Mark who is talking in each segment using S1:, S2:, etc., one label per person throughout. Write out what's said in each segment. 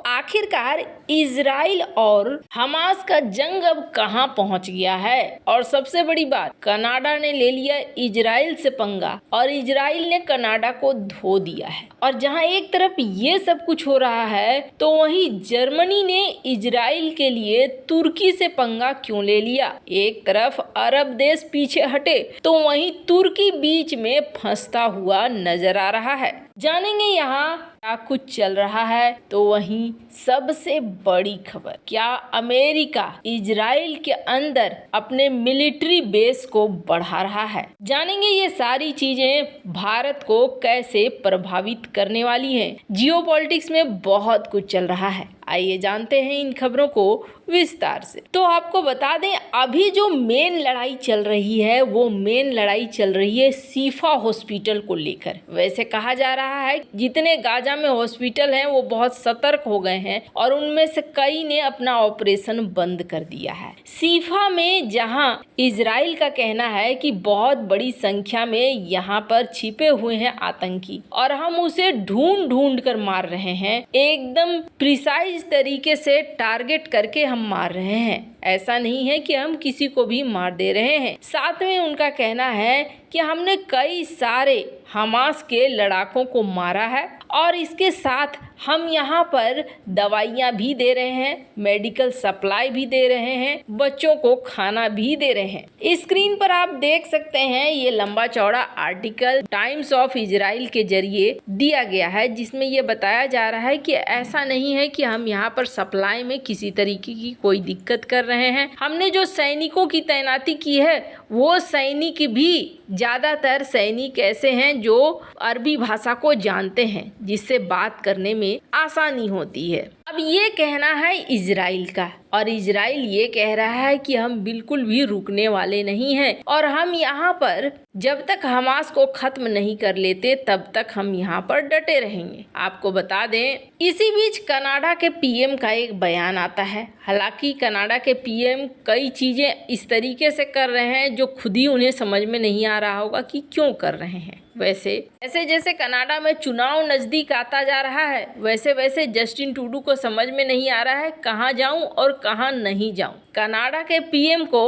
S1: आखिरकार इजराइल और हमास का जंग अब कहां पहुंच गया है। और सबसे बड़ी बात, कनाडा ने ले लिया इजराइल से पंगा और इजराइल ने कनाडा को धो दिया है। और जहां एक तरफ ये सब कुछ हो रहा है तो वहीं जर्मनी ने इजराइल के लिए तुर्की से पंगा क्यों ले लिया। एक तरफ अरब देश पीछे हटे तो वहीं तुर्की बीच में फंसता हुआ नजर आ रहा है। जानेंगे यहाँ क्या कुछ चल रहा है। तो वहीं सबसे बड़ी खबर, क्या अमेरिका इजराइल के अंदर अपने मिलिट्री बेस को बढ़ा रहा है। जानेंगे ये सारी चीजें भारत को कैसे प्रभावित करने वाली हैं। जियोपॉलिटिक्स में बहुत कुछ चल रहा है, आइए जानते हैं इन खबरों को विस्तार से। तो आपको बता दें, अभी जो मेन लड़ाई चल रही है वो मेन लड़ाई चल रही है शिफा हॉस्पिटल को लेकर। वैसे कहा जा रहा है जितने गाजा में हॉस्पिटल हैं वो बहुत सतर्क हो गए हैं और उनमें से कई ने अपना ऑपरेशन बंद कर दिया है। शिफा में जहां इजराइल का कहना है कि बहुत बड़ी संख्या में यहाँ पर छिपे हुए हैं आतंकी और हम उसे ढूंढ ढूंढ कर मार रहे हैं, एकदम प्रिसाइज तरीके से टारगेट करके हम मार रहे हैं। ऐसा नहीं है कि हम किसी को भी मार दे रहे हैं। साथ में उनका कहना है कि हमने कई सारे हमास के लड़ाकों को मारा है और इसके साथ हम यहाँ पर दवाइयाँ भी दे रहे हैं, मेडिकल सप्लाई भी दे रहे हैं, बच्चों को खाना भी दे रहे हैं। स्क्रीन पर आप देख सकते हैं ये लंबा चौड़ा आर्टिकल टाइम्स ऑफ इजराइल के जरिए दिया गया है, जिसमें ये बताया जा रहा है कि ऐसा नहीं है कि हम यहाँ पर सप्लाई में किसी तरीके की कोई दिक्कत कर रहे हैं। हमने जो सैनिकों की तैनाती की है वो सैनिक भी ज़्यादातर सैनिक ऐसे हैं जो अरबी भाषा को जानते हैं, जिससे बात करने में आसानी होती है। अब ये कहना है इजराइल का और इजराइल ये कह रहा है कि हम बिल्कुल भी रुकने वाले नहीं हैं और हम यहाँ पर जब तक हमास को खत्म नहीं कर लेते तब तक हम यहाँ पर डटे रहेंगे। आपको बता दें, इसी बीच कनाडा के पीएम का एक बयान आता है। हालांकि कनाडा के पीएम कई चीजें इस तरीके से कर रहे हैं जो खुद ही उन्हें समझ में नहीं आ रहा होगा कि क्यों कर रहे हैं। वैसे ऐसे जैसे कनाडा में चुनाव नजदीक आता जा रहा है, वैसे वैसे जस्टिन ट्रूडो को समझ में नहीं आ रहा है कहाँ जाऊं और कहाँ नहीं जाऊं। कनाडा के पीएम को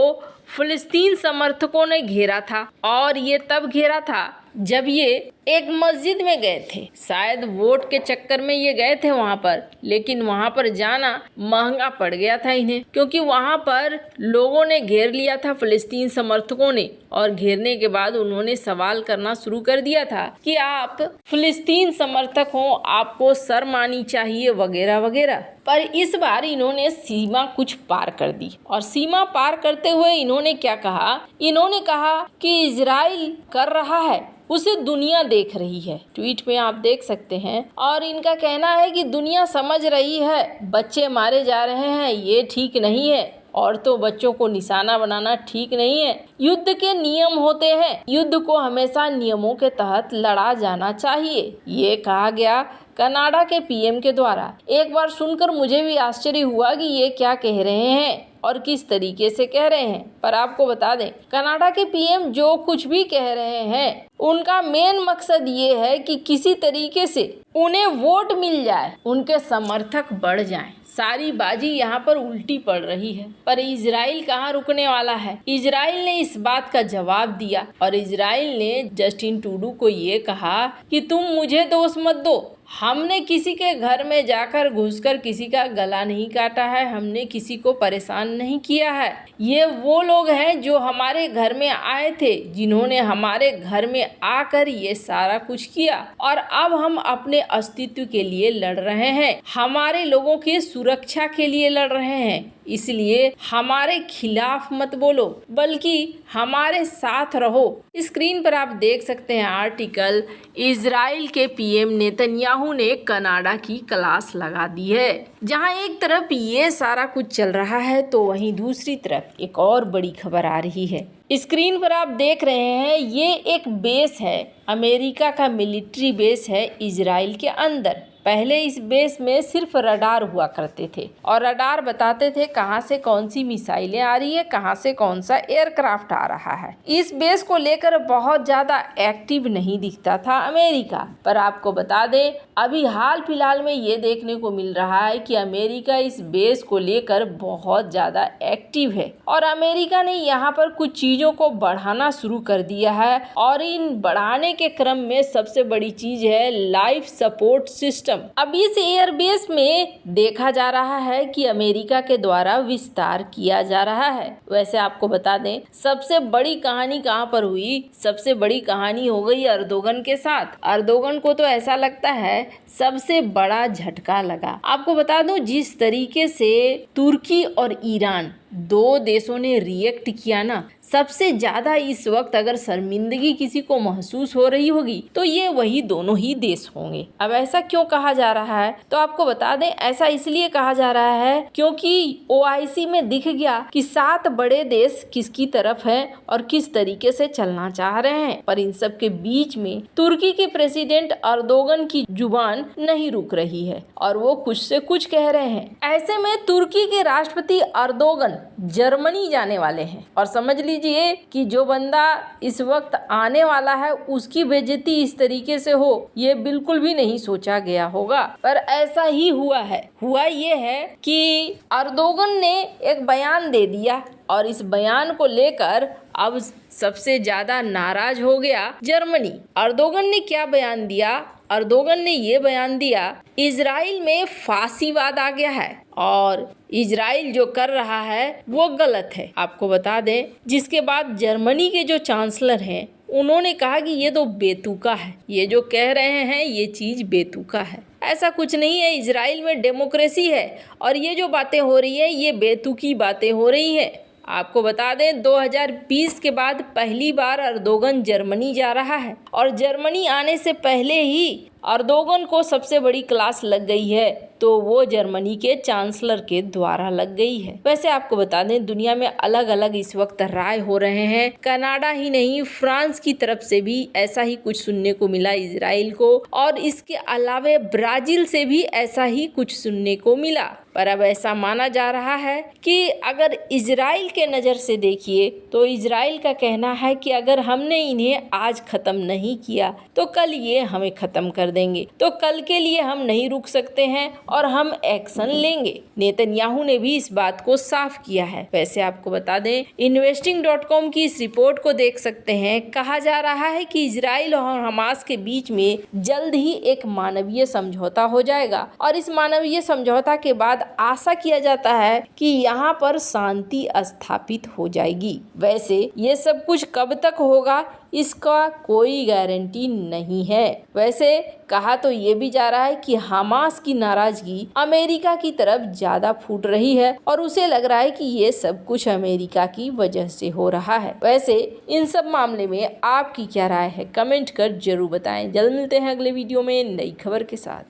S1: फिलिस्तीन समर्थकों ने घेरा था और ये तब घेरा था जब ये एक मस्जिद में गए थे। शायद वोट के चक्कर में ये गए थे वहां पर, लेकिन वहां पर जाना महंगा पड़ गया था इन्हें, क्योंकि वहां पर लोगों ने घेर लिया था, फिलिस्तीन समर्थकों ने। और घेरने के बाद उन्होंने सवाल करना शुरू कर दिया था कि आप फिलिस्तीन समर्थक हो, आपको शर्म आनी चाहिए वगैरह वगैरह। पर इस बार इन्होंने सीमा कुछ पार कर दी और सीमा पार करते हुए इन्होंने क्या कहा, इन्होंने कहा कि इजराइल कर रहा है उसे दुनिया देख रही है। ट्वीट में आप देख सकते हैं। और इनका कहना है कि दुनिया समझ रही है, बच्चे मारे जा रहे हैं, ये ठीक नहीं है। औरतों बच्चों को निशाना बनाना ठीक नहीं है। युद्ध के नियम होते हैं, युद्ध को हमेशा नियमों के तहत लड़ा जाना चाहिए, ये कहा गया कनाडा के पीएम के द्वारा। एक बार सुनकर मुझे भी आश्चर्य हुआ कि ये क्या कह रहे हैं और किस तरीके से कह रहे हैं। पर आपको बता दें, कनाडा के पीएम जो कुछ भी कह रहे हैं उनका मेन मकसद ये है कि किसी तरीके से उन्हें वोट मिल जाए, उनके समर्थक बढ़ जाएं। सारी बाजी यहाँ पर उल्टी पड़ रही है। पर इजराइल कहाँ रुकने वाला है। इजराइल ने इस बात का जवाब दिया और इजराइल ने जस्टिन ट्रूडो को ये कहा कि तुम मुझे दोष मत दो, हमने किसी के घर में जाकर घुसकर किसी का गला नहीं काटा है, हमने किसी को परेशान नहीं किया है। ये वो लोग हैं जो हमारे घर में आए थे, जिन्होंने हमारे घर में आकर ये सारा कुछ किया और अब हम अपने अस्तित्व के लिए लड़ रहे हैं, हमारे लोगों की सुरक्षा के लिए लड़ रहे हैं। इसलिए हमारे खिलाफ मत बोलो, बल्कि हमारे साथ रहो। स्क्रीन पर आप देख सकते हैं आर्टिकल, इजराइल के पीएम नेतन्याहू ने कनाडा की क्लास लगा दी है। जहां एक तरफ ये सारा कुछ चल रहा है तो वहीं दूसरी तरफ एक और बड़ी खबर आ रही है। स्क्रीन पर आप देख रहे हैं, ये एक बेस है, अमेरिका का मिलिट्री बेस है इजराइल के अंदर। पहले इस बेस में सिर्फ रडार हुआ करते थे और रडार बताते थे कहां से कौन सी मिसाइलें आ रही है, कहां से कौन सा एयरक्राफ्ट आ रहा है। इस बेस को लेकर बहुत ज्यादा एक्टिव नहीं दिखता था अमेरिका, पर आपको बता दें अभी हाल फिलहाल में ये देखने को मिल रहा है कि अमेरिका इस बेस को लेकर बहुत ज्यादा एक्टिव है और अमेरिका ने यहाँ पर कुछ चीजों को बढ़ाना शुरू कर दिया है और इन बढ़ाने के क्रम में सबसे बड़ी चीज है लाइफ सपोर्ट सिस्टम। अब इस एयरबेस में देखा जा रहा है कि अमेरिका के द्वारा विस्तार किया जा रहा है। वैसे आपको बता दें सबसे बड़ी कहानी कहां पर हुई, सबसे बड़ी कहानी हो गई अर्दोगन के साथ। अर्दोगन को तो ऐसा लगता है सबसे बड़ा झटका लगा। आपको बता दूं जिस तरीके से तुर्की और ईरान दो देशों ने रिएक्ट किया ना, सबसे ज्यादा इस वक्त अगर शर्मिंदगी किसी को महसूस हो रही होगी तो ये वही दोनों ही देश होंगे। अब ऐसा क्यों कहा जा रहा है, तो आपको बता दें ऐसा इसलिए कहा जा रहा है क्योंकि ओआईसी में दिख गया कि 7 बड़े देश किसकी तरफ हैं और किस तरीके से चलना चाह रहे हैं। पर इन सब के बीच में तुर्की के प्रेसिडेंट अर्दोगन की जुबान नहीं रुक रही है और वो कुछ से कुछ कह रहे हैं। ऐसे में तुर्की के राष्ट्रपति अर्दोगन जर्मनी जाने वाले हैं और समझ लीजिए कि जो बंदा इस वक्त आने वाला है उसकी बेइज्जती इस तरीके से हो ये बिल्कुल भी नहीं सोचा गया होगा, पर ऐसा ही हुआ है। हुआ ये है कि अर्दोगन ने एक बयान दे दिया और इस बयान को लेकर अब सबसे ज्यादा नाराज हो गया जर्मनी। अर्दोगन ने क्या बयान दिया? अर्दोगन ने ये बयान दिया इजराइल में फासीवाद आ गया है और इजराइल जो कर रहा है वो गलत है। आपको बता दें जिसके बाद जर्मनी के जो चांसलर हैं उन्होंने कहा कि ये तो बेतुका है, ये जो कह रहे हैं ये चीज बेतुका है, ऐसा कुछ नहीं है। इजराइल में डेमोक्रेसी है और ये जो बातें हो रही है ये बेतुकी बातें हो रही है। आपको बता दें 2020 के बाद पहली बार अर्दोगन जर्मनी जा रहा है और जर्मनी आने से पहले ही अर्दोगन को सबसे बड़ी क्लास लग गई है तो वो जर्मनी के चांसलर के द्वारा लग गई है। वैसे आपको बता दें दुनिया में अलग अलग इस वक्त राय हो रहे हैं। कनाडा ही नहीं फ्रांस की तरफ से भी ऐसा ही कुछ सुनने को मिला इजराइल को और इसके अलावा ब्राजील से भी ऐसा ही कुछ सुनने को मिला। पर अब ऐसा माना जा रहा है कि अगर इजराइल के नज़र से देखिए तो इजराइल का कहना है कि अगर हमने इन्हें आज ख़त्म नहीं किया तो कल ये हमें ख़त्म कर देंगे, तो कल के लिए हम नहीं रुक सकते हैं और हम एक्शन लेंगे। नेतन्याहू ने भी इस बात को साफ किया है। वैसे आपको बता दें investing.com की इस रिपोर्ट को देख सकते हैं। कहा जा रहा है कि इजराइल और हमास के बीच में जल्द ही एक मानवीय समझौता हो जाएगा और इस मानवीय समझौता के बाद आशा किया जाता है कि यहाँ पर शांति स्थापित हो जाएगी। वैसे ये सब कुछ कब तक होगा इसका कोई गारंटी नहीं है। वैसे कहा तो ये भी जा रहा है कि हमास की नाराजगी अमेरिका की तरफ ज्यादा फूट रही है और उसे लग रहा है कि ये सब कुछ अमेरिका की वजह से हो रहा है। वैसे इन सब मामले में आपकी क्या राय है कमेंट कर जरूर बताएं। जल्द मिलते हैं अगले वीडियो में नई खबर के साथ।